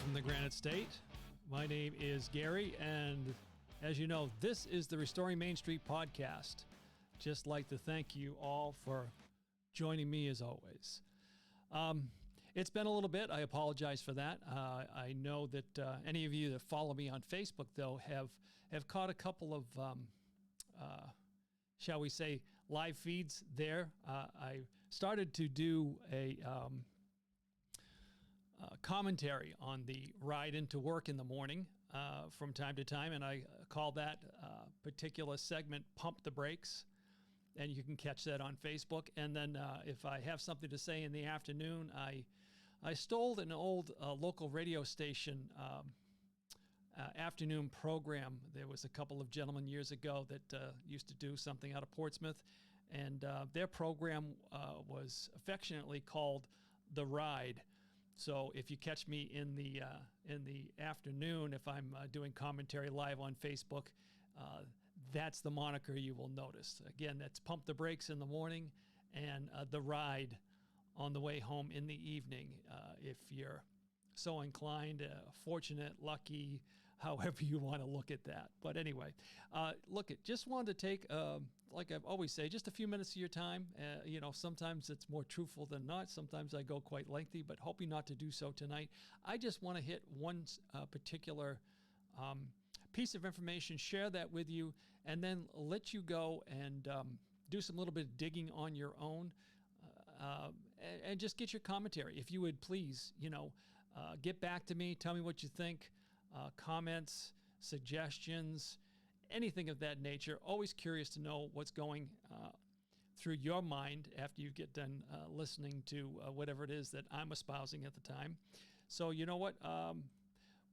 from the Granite State. My name is Gary, and as you know, this is the Restoring Main Street podcast. Just like to thank you all for joining me as always. It's been a little bit. I apologize for that. I know that any of you that follow me on Facebook, though, have caught a couple of, shall we say, live feeds there. I started to do a commentary on the ride into work in the morning from time to time, and I call that particular segment Pump the Brakes, and you can catch that on Facebook. And then if I have something to say in the afternoon, I stole an old local radio station afternoon program. There was a couple of gentlemen years ago that used to do something out of Portsmouth, and their program was affectionately called The Ride. So if you catch me in the afternoon, if I'm doing commentary live on Facebook, that's the moniker you will notice. Again, that's Pump the Brakes in the morning and The Ride on the way home in the evening. If you're so inclined, fortunate, lucky, however you want to look at that. But anyway, just wanted to take, like I always say, just a few minutes of your time. Sometimes it's more truthful than not. Sometimes I go quite lengthy, but hoping not to do so tonight. I just want to hit one particular piece of information, share that with you, and then let you go and do some little bit of digging on your own. And just get your commentary. If you would please, get back to me, tell me what you think, comments, suggestions, anything of that nature. Always curious to know what's going through your mind after you get done listening to whatever it is that I'm espousing at the time. So you know what?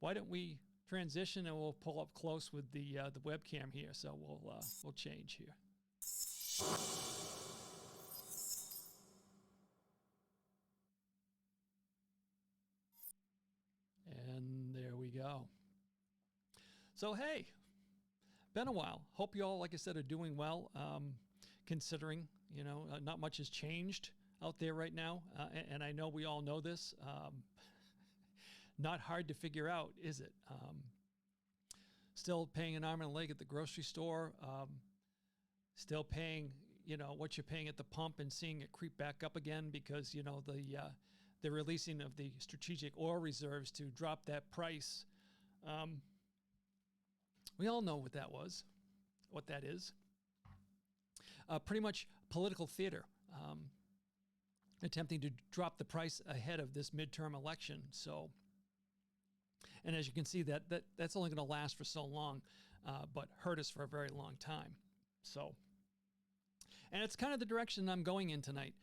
Why don't we transition and we'll pull up close with the webcam here. So we'll change here. And there we go. So, hey, been a while. Hope you all, like I said, are doing well, considering, not much has changed out there right now. And I know we all know this. Not hard to figure out, is it? Still paying an arm and a leg at the grocery store. Still paying, what you're paying at the pump and seeing it creep back up again because, the releasing of the strategic oil reserves to drop that price. We all know what that was, what that is. Pretty much political theater, attempting to drop the price ahead of this midterm election. So, and as you can see, that's only going to last for so long, but hurt us for a very long time. So, and it's kind of the direction I'm going in tonight,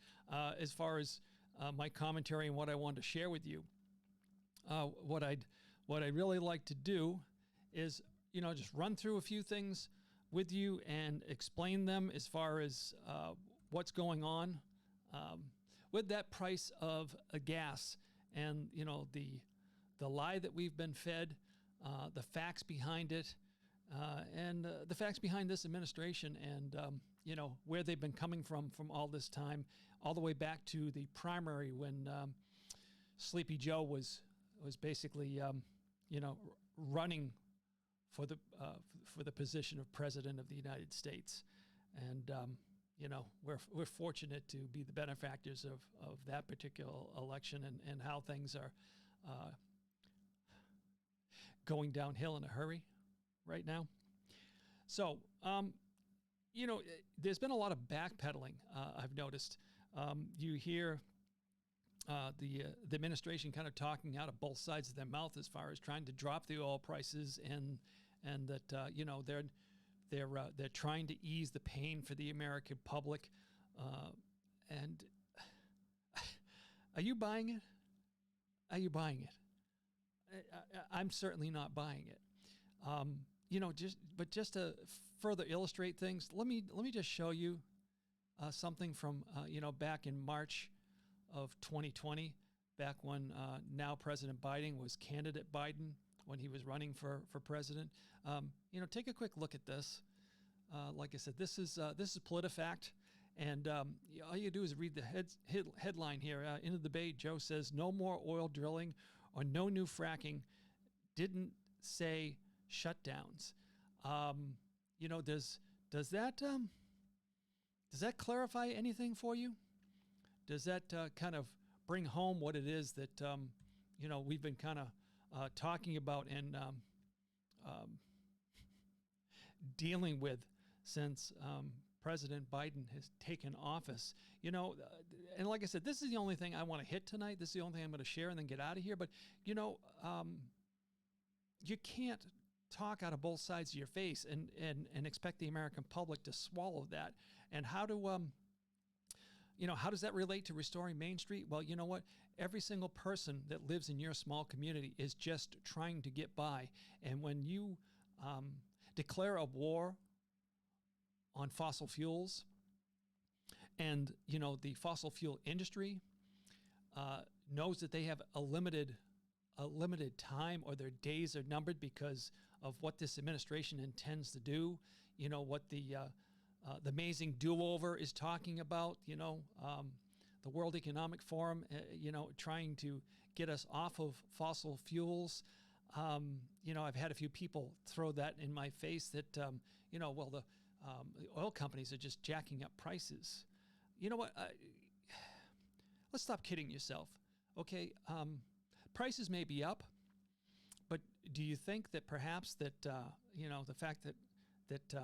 as far as my commentary and what I wanted to share with you. What I'd really like to do is, just run through a few things with you and explain them as far as what's going on with that price of gas and, the lie that we've been fed, the facts behind it, and the facts behind this administration and, where they've been coming from all this time, all the way back to the primary when Sleepy Joe was basically, running for the position of President of the United States. And, we're fortunate to be the benefactors of that particular election and how things are going downhill in a hurry right now. So, there's been a lot of backpedaling, I've noticed. You hear the administration kind of talking out of both sides of their mouth as far as trying to drop the oil prices and that, they're trying to ease the pain for the American public. And are you buying it? Are you buying it? I'm certainly not buying it. Just to further illustrate things, let me just show you something from back in March of 2020, back when now President Biden was candidate Biden when he was running for president. Take a quick look at this. Like I said, this is PolitiFact, and all you do is read the headline here. Into the debate, Joe says no more oil drilling or no new fracking didn't say shutdowns. Does that clarify anything for you? Does that kind of bring home what it is that we've been kind of talking about and dealing with since President Biden has taken office? And like I said, this is the only thing I want to hit tonight. This is the only thing I'm going to share and then get out of here. But you can't talk out of both sides of your face and expect the American public to swallow that. And how does that relate to restoring Main Street? Well, you know what? Every single person that lives in your small community is just trying to get by. And when you declare a war on fossil fuels, and the fossil fuel industry knows that they have a limited time, or their days are numbered because of what this administration intends to do. What the amazing do-over is talking about. The World Economic Forum, trying to get us off of fossil fuels. I've had a few people throw that in my face that the oil companies are just jacking up prices. You know what? Let's stop kidding yourself. Okay, prices may be up, but do you think that perhaps that the fact that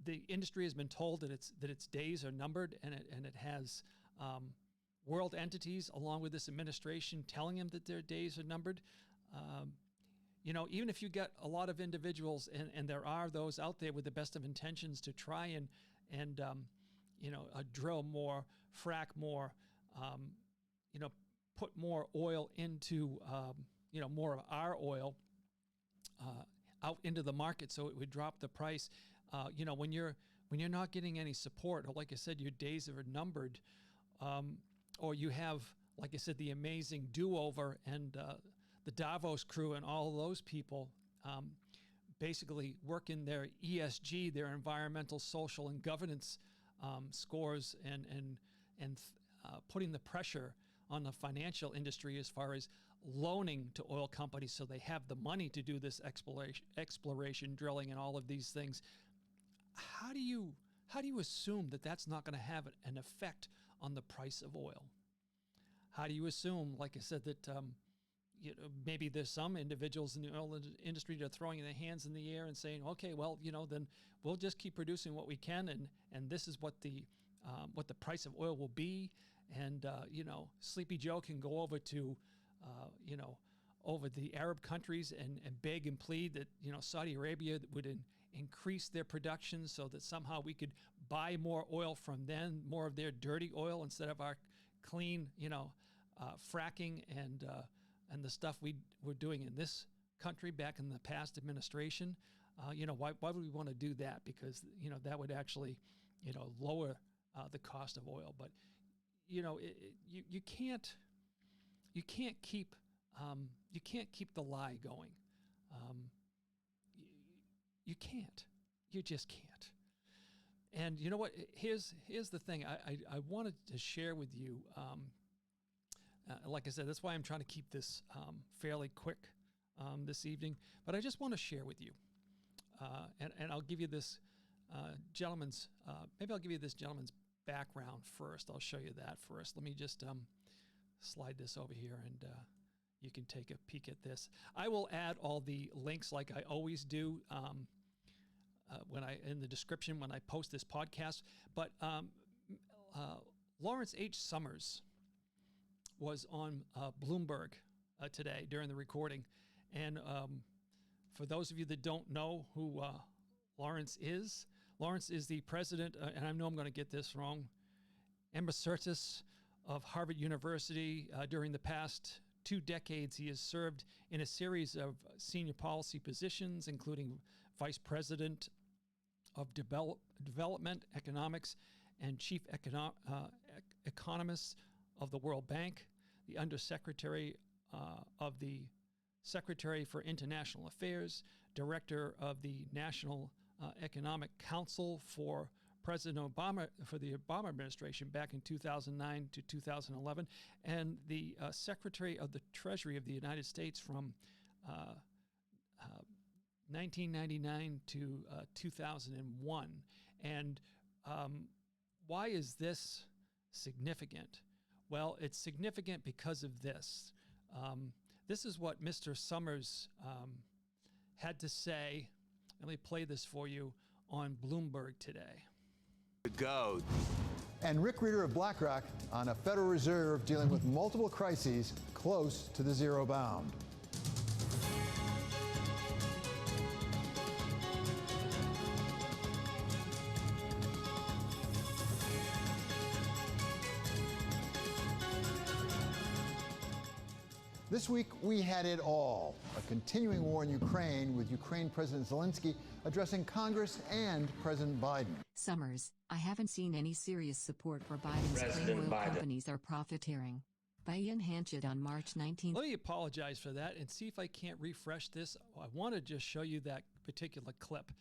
the industry has been told that its days are numbered, and it has world entities along with this administration telling them that their days are numbered? Even if you get a lot of individuals, and there are those out there with the best of intentions to try and drill more, frack more, put more oil into, more of our oil out into the market, so it would drop the price. When you're not getting any support, or like I said, your days are numbered, or you have, like I said, the amazing do-over and the Davos crew and all of those people basically working their ESG, their environmental, social, and governance scores, and putting the pressure on the financial industry as far as loaning to oil companies so they have the money to do this exploration, drilling, and all of these things. How do you assume that that's not going to have an effect on the price of oil? How do you assume, like I said, that maybe there's some individuals in the oil industry that are throwing their hands in the air and saying, okay, well, then we'll just keep producing what we can, and this is what the price of oil will be, and Sleepy Joe can go over to over the Arab countries and beg and plead that Saudi Arabia would increase their production so that somehow we could buy more oil from them, more of their dirty oil instead of our clean, fracking and the stuff we were doing in this country back in the past administration. Why would we want to do that? Because that would actually lower the cost of oil. But you can't keep the lie going. You can't. You just can't. And you know what? Here's the thing. I wanted to share with you. Like I said, that's why I'm trying to keep this fairly quick this evening. But I just want to share with you, and I'll give you this gentleman's. Maybe I'll give you this gentleman's background first. I'll show you that first. Let me just slide this over here, and you can take a peek at this. I will add all the links like I always do in the description when I post this podcast. But Lawrence H. Summers was on Bloomberg today during the recording. And for those of you that don't know who Lawrence is the president, and I know I'm going to get this wrong, emeritus of Harvard University. During the past 2 decades, he has served in a series of senior policy positions, including vice president of development economics and chief economist of the World Bank, the undersecretary of the Secretary for International Affairs, director of the National Economic Council for President Obama, for the Obama administration back in 2009 to 2011, and the Secretary of the Treasury of the United States from 1999 to 2001. And why is this significant? Well, it's significant because of this. This is what Mr. Summers had to say. Let me play this for you on Bloomberg today. Go. And Rick Reeder of BlackRock on a Federal Reserve dealing with multiple crises close to the zero bound. This week, we had it all. A continuing war in Ukraine, with Ukraine President Zelensky addressing Congress and President Biden. Summers, I haven't seen any serious support for Biden's claim oil companies are profiteering. By Ian Hanchett on March 19th. Let me apologize for that and see if I can't refresh this. I want to just show you that particular clip.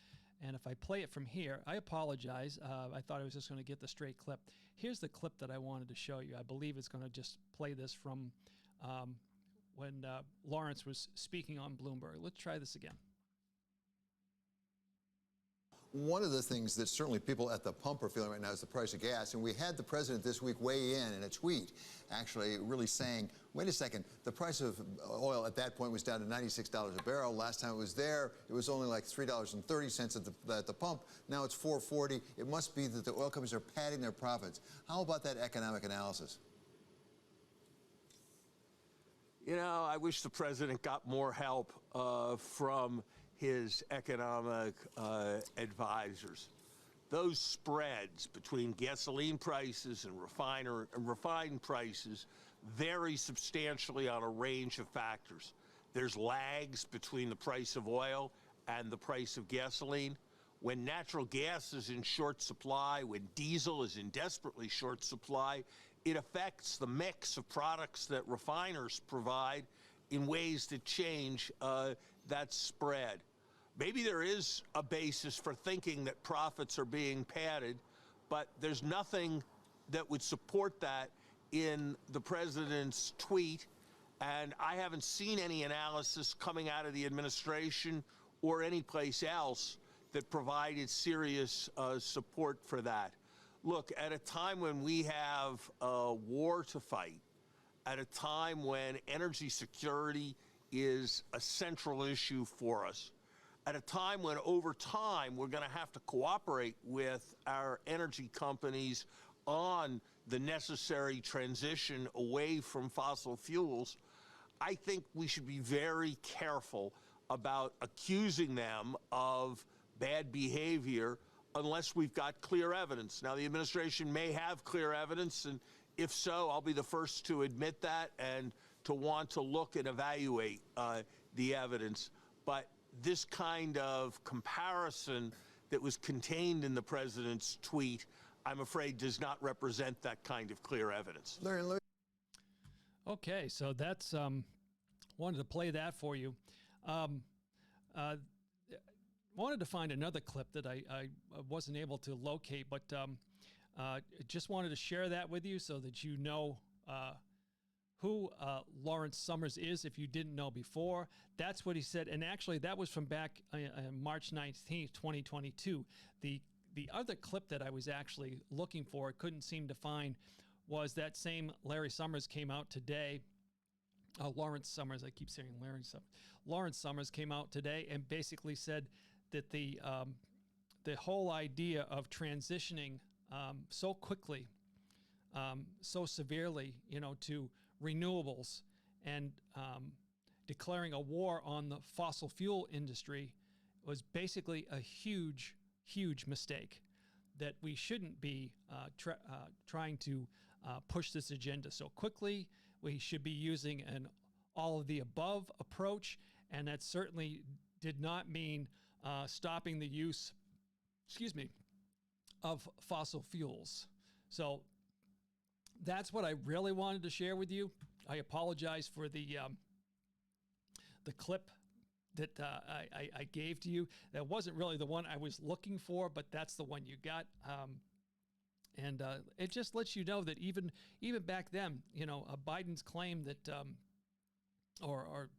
And if I play it from here, I apologize. I thought I was just going to get the straight clip. Here's the clip that I wanted to show you. I believe it's going to just play this from when Lawrence was speaking on Bloomberg. Let's try this again. One of the things that certainly people at the pump are feeling right now is the price of gas. And we had the president this week weigh in a tweet, actually really saying, wait a second, the price of oil at that point was down to $96 a barrel. Last time it was there, it was only like $3.30 at the pump. Now it's $4.40. It must be that the oil companies are padding their profits. How about that economic analysis? You know, I wish the president got more help from his economic advisors. Those spreads between gasoline prices and refined prices vary substantially on a range of factors. There's lags between the price of oil and the price of gasoline. When natural gas is in short supply, when diesel is in desperately short supply, it affects the mix of products that refiners provide in ways that change that spread. Maybe there is a basis for thinking that profits are being padded, but there's nothing that would support that in the president's tweet, and I haven't seen any analysis coming out of the administration or any place else that provided serious support for that. Look, at a time when we have a war to fight, at a time when energy security is a central issue for us, at a time when over time we're going to have to cooperate with our energy companies on the necessary transition away from fossil fuels, I think we should be very careful about accusing them of bad behavior unless we've got clear evidence. Now, the administration may have clear evidence, and if so, I'll be the first to admit that and to want to look and evaluate the evidence. But this kind of comparison that was contained in the president's tweet, I'm afraid, does not represent that kind of clear evidence. Okay, so that's wanted to play that for you. Wanted to find another clip that I wasn't able to locate, but just wanted to share that with you so that you know who Lawrence Summers is if you didn't know before. That's what he said, and actually that was from back March 19th, 2022. The other clip that I was actually looking for, couldn't seem to find, was that same Larry Summers came out today. Lawrence Summers, I keep saying Larry Summers. Lawrence Summers came out today and basically said that the whole idea of transitioning so quickly, so severely, to renewables and declaring a war on the fossil fuel industry was basically a huge, huge mistake, that we shouldn't be trying to push this agenda so quickly. We should be using an all of the above approach, and that certainly did not mean stopping the use, of fossil fuels. So that's what I really wanted to share with you. I apologize for the clip that I gave to you. That wasn't really the one I was looking for, but that's the one you got. And it just lets you know that even back then, Biden's claim that, or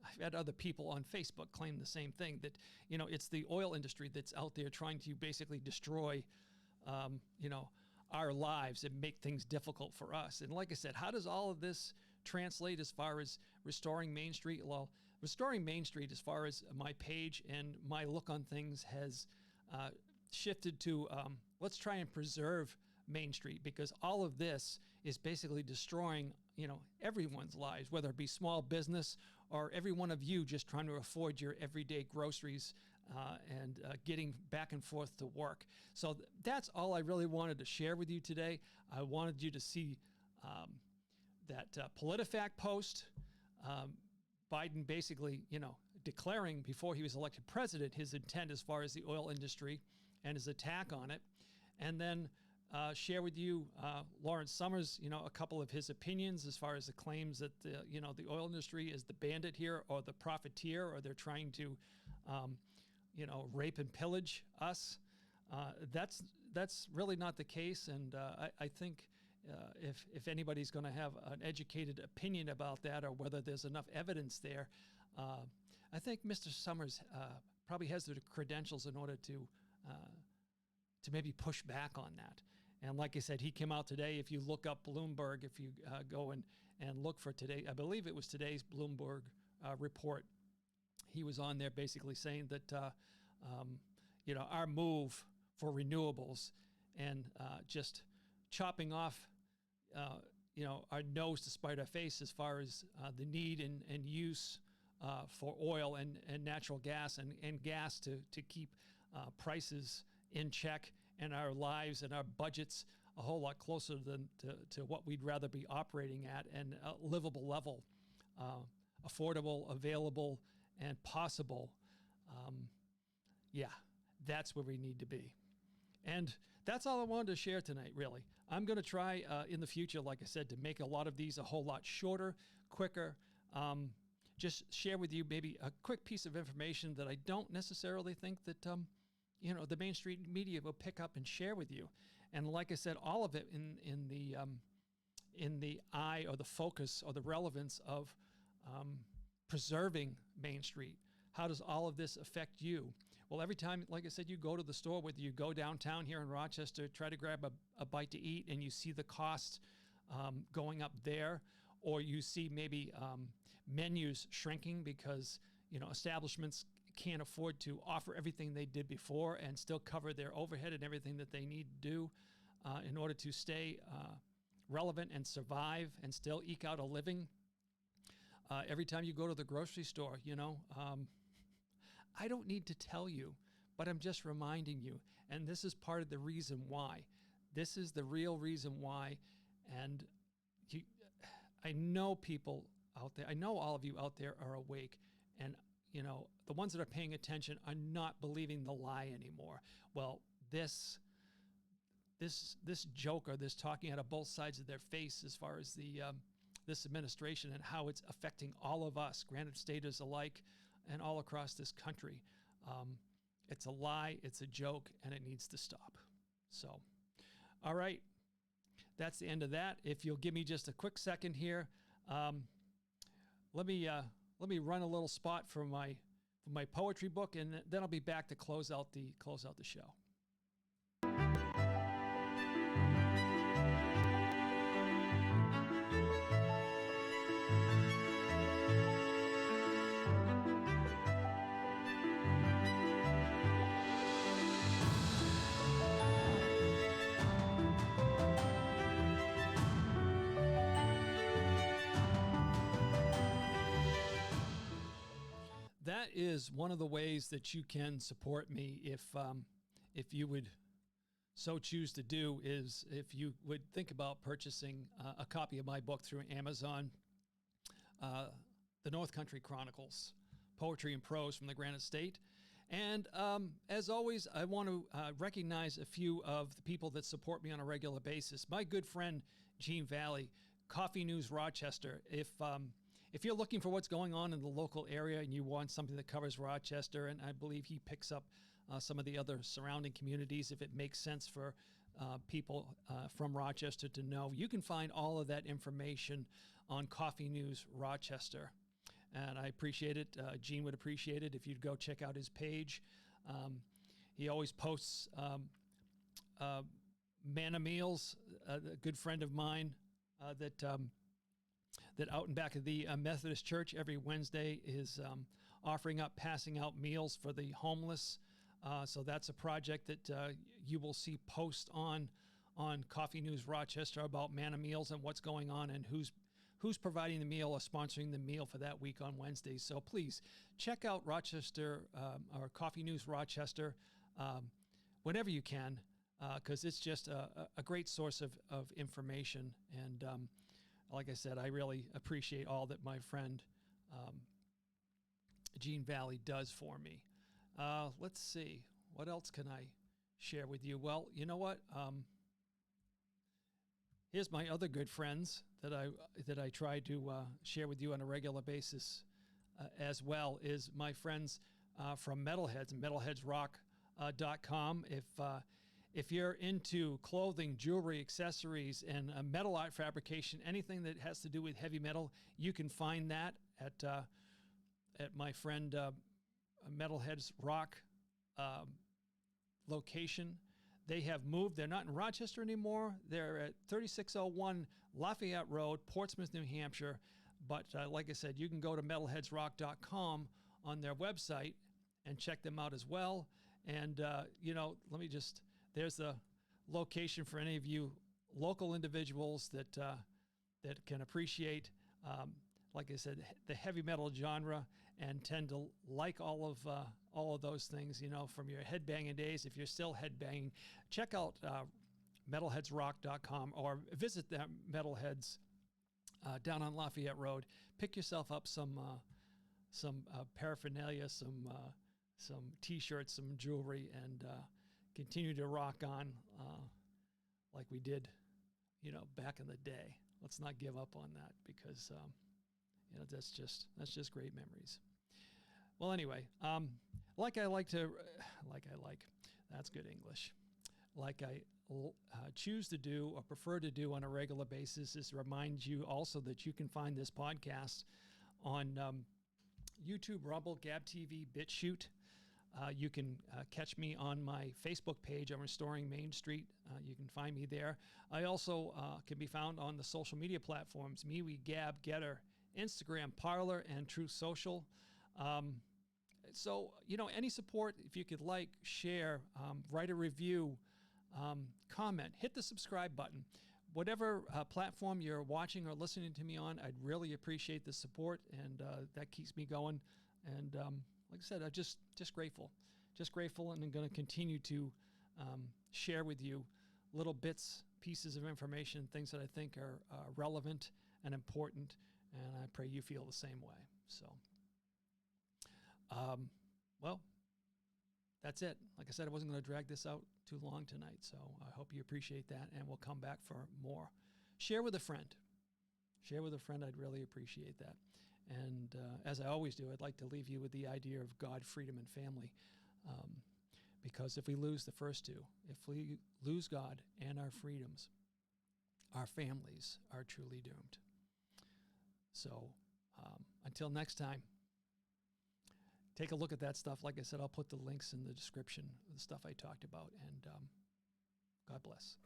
I've had other people on Facebook claim the same thing, that, it's the oil industry that's out there trying to basically destroy, our lives and make things difficult for us. And like I said, how does all of this translate as far as restoring Main Street? Well, restoring Main Street, as far as my page and my look on things, has shifted to let's try and preserve Main Street, because all of this is basically destroying, everyone's lives, whether it be small business or every one of you just trying to afford your everyday groceries and getting back and forth to work. So that's all I really wanted to share with you today. I wanted you to see that PolitiFact post, Biden basically, declaring before he was elected president his intent as far as the oil industry and his attack on it. And then share with you Lawrence Summers, a couple of his opinions as far as the claims that the oil industry is the bandit here, or the profiteer, or they're trying to, rape and pillage us. That's really not the case. And I think if anybody's going to have an educated opinion about that, or whether there's enough evidence there, I think Mr. Summers probably has the credentials in order to maybe push back on that. And like I said, he came out today. If you look up Bloomberg, if you go and look for today, I believe it was today's Bloomberg report, he was on there basically saying that, our move for renewables and just chopping off, our nose to spite our face as far as the need and use for oil and natural gas and gas to keep prices in check, and our lives and our budgets a whole lot closer to what we'd rather be operating at, and a livable level, affordable, available, and possible. That's where we need to be. And that's all I wanted to share tonight, really. I'm going to try in the future, like I said, to make a lot of these a whole lot shorter, quicker. Just share with you maybe a quick piece of information that I don't necessarily think that the Main Street media will pick up and share with you. And like I said, all of it in the eye, or the focus, or the relevance of preserving Main Street. How does all of this affect you? Well, every time, like I said, you go to the store, whether you go downtown here in Rochester, try to grab a bite to eat, and you see the cost going up there, or you see maybe menus shrinking because establishments can't afford to offer everything they did before and still cover their overhead and everything that they need to do in order to stay relevant and survive and still eke out a living. Every time you go to the grocery store, I don't need to tell you, but I'm just reminding you. And this is part of the reason why. This is the real reason why. And I know people out there, I know all of you out there are awake, and the ones that are paying attention are not believing the lie anymore. Well, this joker, this talking out of both sides of their face as far as this administration and how it's affecting all of us, Granite Staters alike, and all across this country. It's a lie, it's a joke, and it needs to stop. So, all right, that's the end of that. If you'll give me just a quick second here, let me run a little spot for my poetry book, and then I'll be back to close out the show. That is one of the ways that you can support me, if you would so choose to do, is if you would think about purchasing a copy of my book through Amazon, The North Country Chronicles, Poetry and Prose from the Granite State. And as always, I want to recognize a few of the people that support me on a regular basis. My good friend, Gene Valley, Coffee News Rochester. if you're looking for what's going on in the local area and you want something that covers Rochester, and I believe he picks up some of the other surrounding communities, if it makes sense for people from Rochester to know, you can find all of that information on Coffee News Rochester. And I appreciate it. Gene would appreciate it if you'd go check out his page. He always posts manna meals. A good friend of mine that out and back of the Methodist Church every Wednesday is offering up, passing out meals for the homeless. So that's a project that you will see post on Coffee News Rochester about manna meals and what's going on and who's providing the meal or sponsoring the meal for that week on Wednesdays. So please check out Rochester or Coffee News Rochester whenever you can, because it's just a great source of information. And like I said, I really appreciate all that my friend Gene Valley does for me. Let's see, what else can I share with you? Well, you know what? Here's my other good friends that I try to share with you on a regular basis as well, is my friends from Metalheads, metalheadsrock.com. If you're into clothing, jewelry, accessories, and metal art fabrication, anything that has to do with heavy metal, you can find that at my friend Metalheads Rock location. They have moved. They're not in Rochester anymore. They're at 3601 Lafayette Road, Portsmouth, New Hampshire. But like I said, you can go to metalheadsrock.com on their website and check them out as well. And, there's a location for any of you local individuals that can appreciate, like I said, the heavy metal genre and tend to like all of those things, from your headbanging days. If you're still headbanging, check out metalheadsrock.com or visit the Metalheads down on Lafayette Road. Pick yourself up some paraphernalia, some T-shirts, some jewelry, and continue to rock on like we did, back in the day. Let's not give up on that, because that's just great memories. Well, anyway, that's good English. Like I choose to do or prefer to do on a regular basis is remind you also that you can find this podcast on YouTube, Rumble, Gab TV, BitChute. You can catch me on my Facebook page. I'm Restoring Main Street. You can find me there. I also can be found on the social media platforms, MeWe, Gab, Getter, Instagram, Parler, and Truth Social. So, any support, if you could share, write a review, comment, hit the subscribe button. Whatever platform you're watching or listening to me on, I'd really appreciate the support, and that keeps me going. And like I said, I'm just grateful, and I'm going to continue to share with you little bits, pieces of information, things that I think are relevant and important, and I pray you feel the same way. So, well, that's it. Like I said, I wasn't going to drag this out too long tonight, so I hope you appreciate that, and we'll come back for more. Share with a friend. I'd really appreciate that. And as I always do, I'd like to leave you with the idea of God, freedom, and family. Because if we lose the first two, if we lose God and our freedoms, our families are truly doomed. So until next time, take a look at that stuff. Like I said, I'll put the links in the description of the stuff I talked about. And God bless.